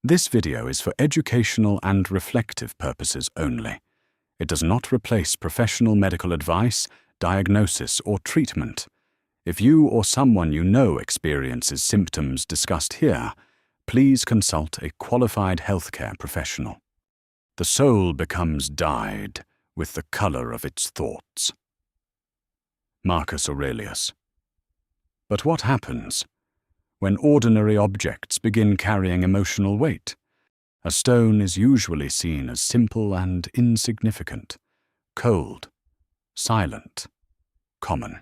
This video is for educational and reflective purposes only. It does not replace professional medical advice, diagnosis, or treatment. If you or someone you know experiences symptoms discussed here, please consult a qualified healthcare professional. The soul becomes dyed with the color of its thoughts. Marcus Aurelius. But what happens when ordinary objects begin carrying emotional weight? A stone is usually seen as simple and insignificant, cold, silent, common.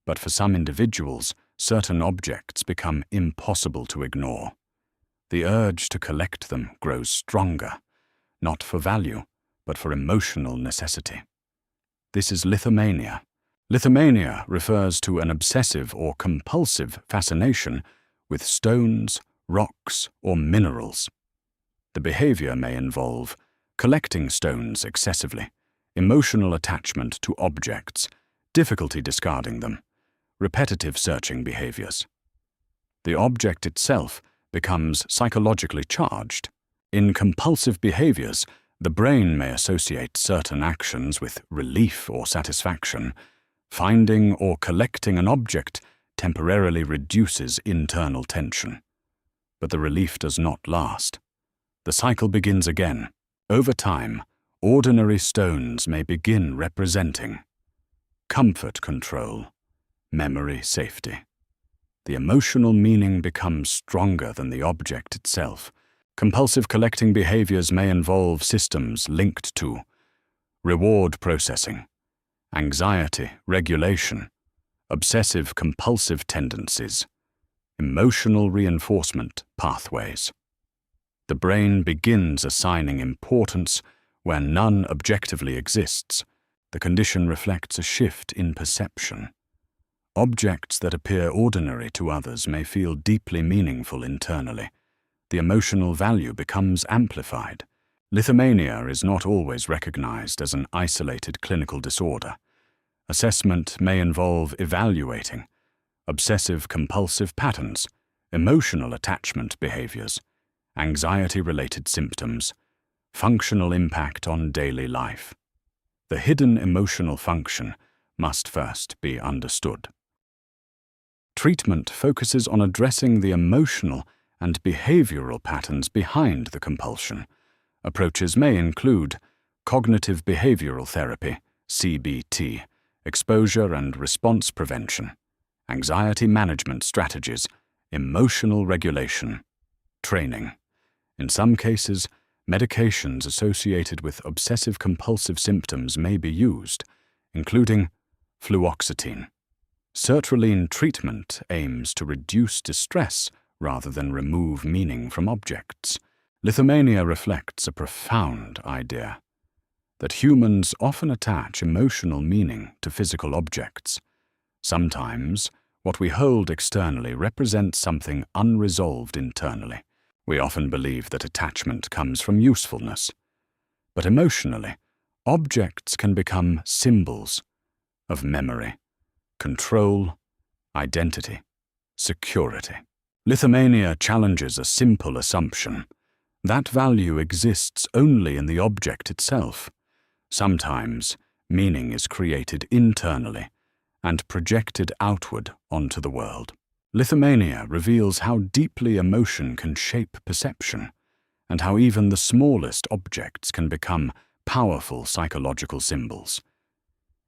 But for some individuals, certain objects become impossible to ignore. The urge to collect them grows stronger, not for value, but for emotional necessity. This is lithomania. Lithomania refers to an obsessive or compulsive fascination with stones, rocks, or minerals. The behavior may involve collecting stones excessively, emotional attachment to objects, difficulty discarding them, repetitive searching behaviors. The object itself becomes psychologically charged. In compulsive behaviors, the brain may associate certain actions with relief or satisfaction. Finding or collecting an object temporarily reduces internal tension. But the relief does not last. The cycle begins again. Over time, ordinary stones may begin representing comfort control, memory safety. The emotional meaning becomes stronger than the object itself. Compulsive collecting behaviors may involve systems linked to reward processing, anxiety regulation, obsessive-compulsive tendencies, emotional reinforcement pathways. The brain begins assigning importance where none objectively exists. The condition reflects a shift in perception. Objects that appear ordinary to others may feel deeply meaningful internally. The emotional value becomes amplified. Lithomania is not always recognized as an isolated clinical disorder. Assessment may involve evaluating obsessive-compulsive patterns, emotional attachment behaviors, anxiety-related symptoms, functional impact on daily life. The hidden emotional function must first be understood. Treatment focuses on addressing the emotional and behavioral patterns behind the compulsion. Approaches may include cognitive behavioral therapy, CBT, exposure and response prevention, anxiety management strategies, emotional regulation, training. In some cases, medications associated with obsessive-compulsive symptoms may be used, including fluoxetine. Sertraline treatment aims to reduce distress rather than remove meaning from objects. Lithomania reflects a profound idea that humans often attach emotional meaning to physical objects. Sometimes, what we hold externally represents something unresolved internally. We often believe that attachment comes from usefulness. But emotionally, objects can become symbols of memory, control, identity, security. Lithomania challenges a simple assumption. That value exists only in the object itself. Sometimes, meaning is created internally and projected outward onto the world. Lithomania reveals how deeply emotion can shape perception, and how even the smallest objects can become powerful psychological symbols.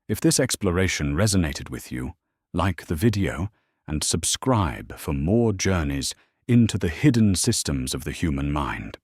If this exploration resonated with you, like the video and subscribe for more journeys into the hidden systems of the human mind.